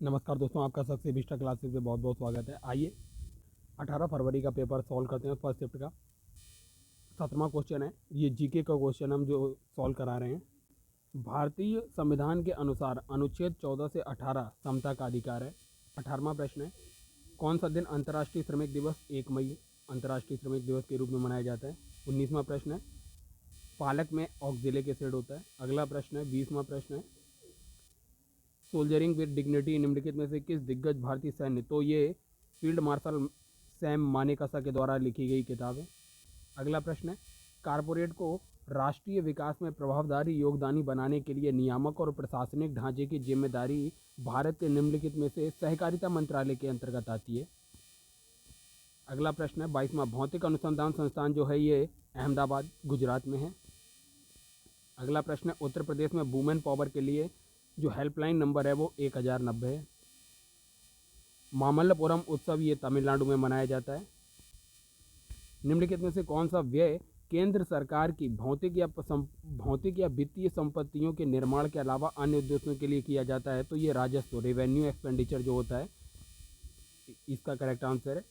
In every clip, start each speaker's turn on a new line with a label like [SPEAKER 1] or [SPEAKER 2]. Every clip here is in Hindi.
[SPEAKER 1] नमस्कार दोस्तों, आपका सबसे विस्टा क्लासेस में बहुत बहुत स्वागत है। आइए 18 फरवरी का पेपर सॉल्व करते हैं। फर्स्ट शिफ्ट का 17वां क्वेश्चन है। ये जीके का क्वेश्चन हम जो सॉल्व करा रहे हैं। भारतीय संविधान के अनुसार अनुच्छेद 14 से 18 समता का अधिकार है। 18वां प्रश्न है, कौन सा दिन अंतर्राष्ट्रीय श्रमिक दिवस 1 मई अंतर्राष्ट्रीय श्रमिक दिवस के रूप में मनाया जाता है। 19वां प्रश्न है, पालक में ऑक्सिलिक एसिड होता है। अगला प्रश्न है 20वां प्रश्न है, सोल्जरिंग विद डिग्निटी निम्नलिखित में से किस दिग्गज भारतीय सैन्य, तो ये फील्ड मार्शल सैम मानेकशा के द्वारा लिखी गई किताब है। अगला प्रश्न है, कारपोरेट को राष्ट्रीय विकास में प्रभावशाली योगदानी बनाने के लिए नियामक और प्रशासनिक ढांचे की जिम्मेदारी भारत के निम्नलिखित में से सहकारिता मंत्रालय के अंतर्गत आती है। अगला प्रश्न है 22वां, भौतिक अनुसंधान संस्थान जो है ये अहमदाबाद गुजरात में है। अगला प्रश्न है, उत्तर प्रदेश में वुमेन पावर के लिए जो हेल्पलाइन नंबर है वो 1090 है। मामल्लपुरम उत्सव ये तमिलनाडु में मनाया जाता है। निम्नलिखित में से कौन सा व्यय केंद्र सरकार की भौतिक या वित्तीय संपत्तियों के निर्माण के अलावा अन्य उद्देश्यों के लिए किया जाता है, तो ये राजस्व रेवेन्यू एक्सपेंडिचर जो होता है इसका करेक्ट आंसर है।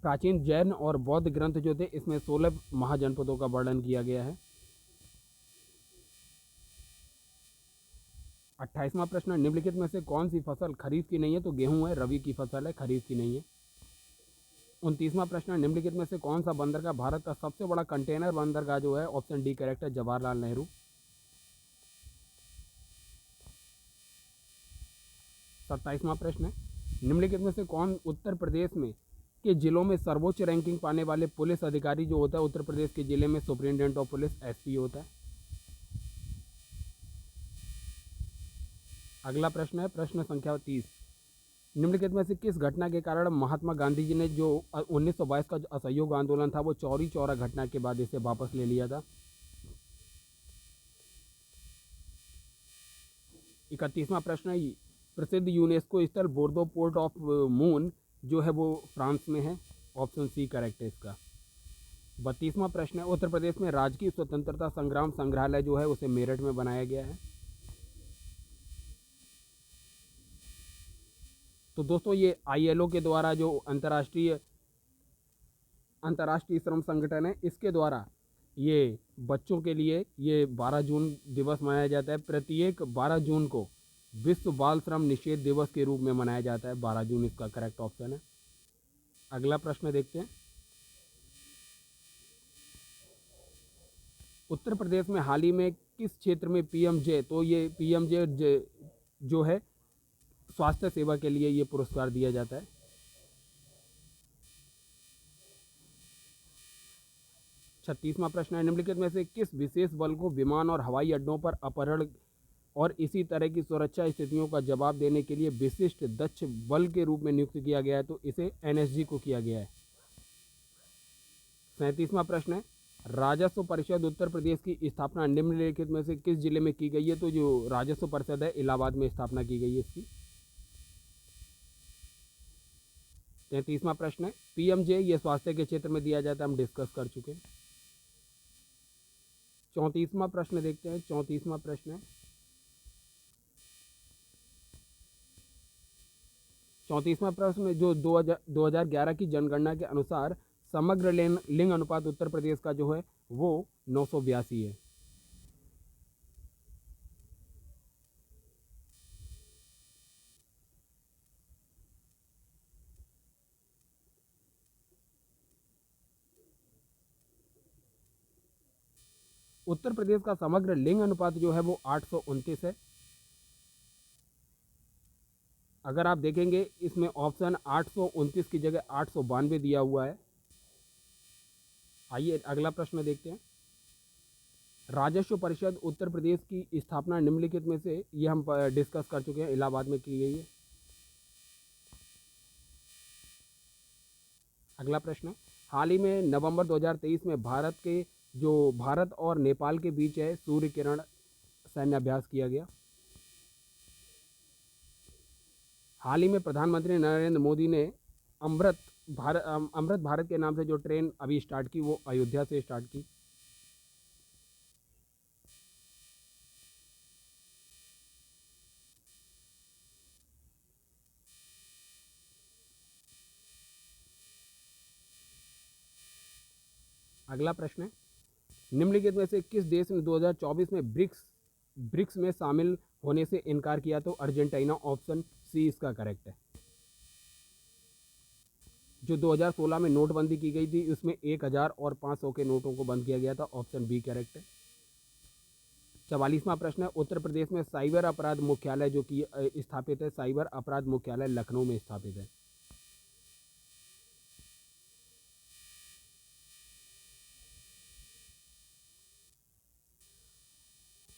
[SPEAKER 1] प्राचीन जैन और बौद्ध ग्रंथ जो थे इसमें 16 महाजनपदों का वर्णन किया गया है। 28वां प्रश्न, निम्नलिखित में से कौन सी फसल खरीफ की नहीं है, तो गेहूं है, रबी की फसल है, खरीफ की नहीं है। 29वां प्रश्न, निम्नलिखित में से कौन सा बंदरगाह भारत का सबसे बड़ा कंटेनर बंदरगाह जो है, ऑप्शन डी करेक्ट है, जवाहरलाल नेहरू। 27वां प्रश्न है, निम्नलिखित में से कौन उत्तर प्रदेश में के जिलों में सर्वोच्च रैंकिंग पाने वाले पुलिस अधिकारी जो होता है, उत्तर प्रदेश के जिले में सुप्रिंटेंडेंट ऑफ पुलिस एसपी होता है। अगला प्रश्न है प्रश्न संख्या 30, निम्नलिखित में से किस घटना के कारण महात्मा गांधी जी ने जो 1922 का जो असहयोग आंदोलन था वो चौरी चौरा घटना के बाद इसे वापस ले लिया था। 31वां प्रश्न है, प्रसिद्ध यूनेस्को स्थल बोर्दो पोर्ट ऑफ मून जो है वो फ्रांस में है, ऑप्शन सी करेक्ट है इसका। 32वां प्रश्न है, उत्तर प्रदेश में राजकीय स्वतंत्रता संग्राम संग्रहालय जो है उसे मेरठ में बनाया गया है। तो दोस्तों ये आईएलओ के द्वारा जो अंतर्राष्ट्रीय श्रम संगठन है इसके द्वारा ये बच्चों के लिए ये 12 जून दिवस मनाया जाता है। प्रत्येक 12 जून को विश्व बाल श्रम निषेध दिवस के रूप में मनाया जाता है। 12 जून इसका करेक्ट ऑप्शन है। अगला प्रश्न देखते हैं, उत्तर प्रदेश में हाल ही में किस क्षेत्र में पीएमजे, तो ये पीएमजे जो है स्वास्थ्य सेवा के लिए ये पुरस्कार दिया जाता है। 36वां प्रश्न है, निम्नलिखित में से किस विशेष बल को विमान और हवाई अड्डों पर अपहरण और इसी तरह की सुरक्षा स्थितियों का जवाब देने के लिए विशिष्ट दक्ष बल के रूप में नियुक्त किया गया है, तो इसे एनएसजी को किया गया है। 37वां प्रश्न है, राजस्व परिषद उत्तर प्रदेश की स्थापना निम्नलिखित में से किस जिले में की गई है, तो जो राजस्व परिषद है इलाहाबाद में स्थापना की गई है इसकी। 33वां प्रश्न है, पीएमजे ये स्वास्थ्य के क्षेत्र में दिया जाता है, हम डिस्कस कर चुके हैं। 34वां प्रश्न देखते हैं। 34वां प्रश्न है, 34वां प्रश्न जो 2011 की जनगणना के अनुसार समग्र लिंग अनुपात उत्तर प्रदेश का जो है वो 982 है। उत्तर प्रदेश का समग्र लिंग अनुपात जो है वो 829 है। अगर आप देखेंगे इसमें ऑप्शन 829 की जगह 892 दिया हुआ है। आइए अगला प्रश्न देखते हैं, राजस्व परिषद उत्तर प्रदेश की स्थापना निम्नलिखित में से, ये हम डिस्कस कर चुके हैं, इलाहाबाद में की गई है। अगला प्रश्न, हाल ही में नवंबर 2023 में भारत और नेपाल के बीच है सूर्य किरण सैन्य अभ्यास किया गया। हाल ही में प्रधानमंत्री नरेंद्र मोदी ने अमृत भारत के नाम से जो ट्रेन अभी स्टार्ट की वो अयोध्या से स्टार्ट की। अगला प्रश्न है, निम्नलिखित में से किस देश ने 2024 में ब्रिक्स में शामिल होने से इनकार किया? तो अर्जेंटीना, ऑप्शन सी इसका करेक्ट है। जो 2016 में नोटबंदी की गई थी उसमें 1000 और 500 के नोटों को बंद किया गया था, ऑप्शन बी करेक्ट है। 44वां प्रश्न है, उत्तर प्रदेश में साइबर अपराध मुख्यालय जो कि स्थापित है, साइबर अपराध मुख्यालय लखनऊ में स्थापित है।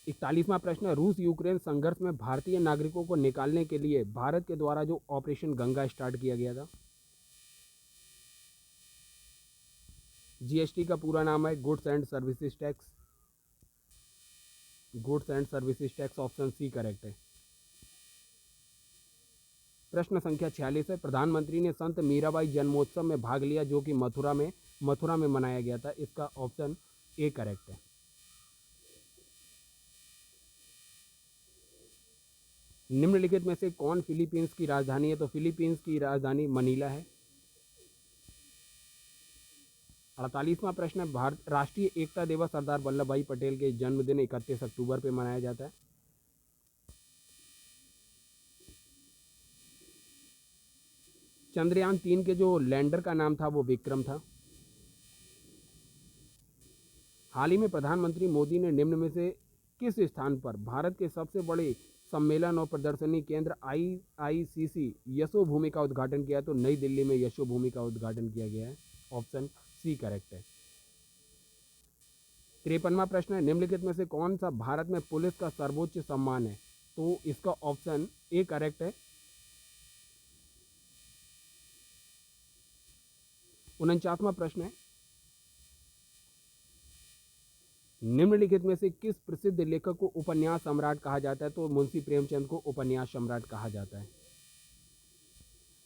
[SPEAKER 1] इकतालीसवां प्रश्न है, रूस यूक्रेन संघर्ष में भारतीय नागरिकों को निकालने के लिए भारत के द्वारा जो ऑपरेशन गंगा स्टार्ट किया गया था, जीएसटी का पूरा नाम है goods and services tax. Goods and services tax, option C correct है। प्रश्न संख्या 46 है, प्रधानमंत्री ने संत मीराबाई जन्मोत्सव में भाग लिया जो कि मथुरा में मनाया गया था, इसका ऑप्शन ए करेक्ट है। निम्नलिखित में से कौन फिलीपींस की राजधानी है? तो फिलीपींस की राजधानी मनीला है। 48वां प्रश्न है, भारत राष्ट्रीय एकता दिवस सरदार वल्लभ भाई पटेल के जन्मदिन 31 अक्टूबर पे मनाया जाता है। चंद्रयान 3 के जो लैंडर का नाम था वो विक्रम था। हाल ही में प्रधानमंत्री मोदी ने निम्न में से किस स्थान पर भारत के सबसे बड़े सम्मेलन और प्रदर्शनी केंद्र IICC यशो भूमि का उद्घाटन किया? तो नई दिल्ली में यशो भूमि का उद्घाटन किया गया है, ऑप्शन सी करेक्ट है। 53वां प्रश्न है, निम्नलिखित में से कौन सा भारत में पुलिस का सर्वोच्च सम्मान है? तो इसका ऑप्शन ए करेक्ट है। 49वां प्रश्न है, निम्नलिखित में से किस प्रसिद्ध लेखक को उपन्यास सम्राट कहा जाता है? तो मुंशी प्रेमचंद को उपन्यास सम्राट कहा जाता है।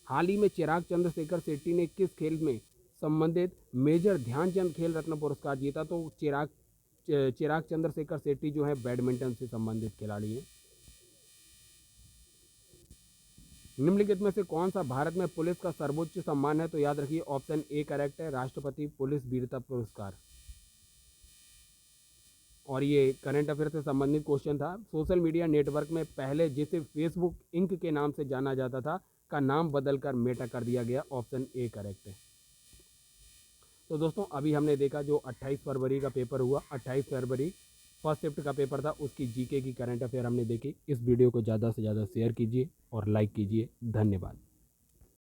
[SPEAKER 1] हाल ही में चिराग चंद्रशेखर शेट्टी ने किस खेल में संबंधित मेजर ध्यानचंद खेल रत्न पुरस्कार जीता? तो चिराग चंद्रशेखर शेट्टी जो है बैडमिंटन से संबंधित खिलाड़ी हैं। निम्नलिखित में से कौन सा भारत में पुलिस का सर्वोच्च सम्मान है? तो याद रखिए ऑप्शन ए करेक्ट है, राष्ट्रपति पुलिस वीरता पुरस्कार। और ये करंट अफेयर से संबंधित क्वेश्चन था। सोशल मीडिया नेटवर्क में पहले जिसे फेसबुक इंक के नाम से जाना जाता था का नाम बदलकर मेटा कर दिया गया, ऑप्शन ए करेक्ट है। तो दोस्तों अभी हमने देखा जो 28 फरवरी का पेपर हुआ, 28 फरवरी फर्स्ट शिफ्ट का पेपर था, उसकी जीके की करंट अफेयर हमने देखी। इस वीडियो को ज़्यादा से ज़्यादा शेयर कीजिए और लाइक कीजिए। धन्यवाद।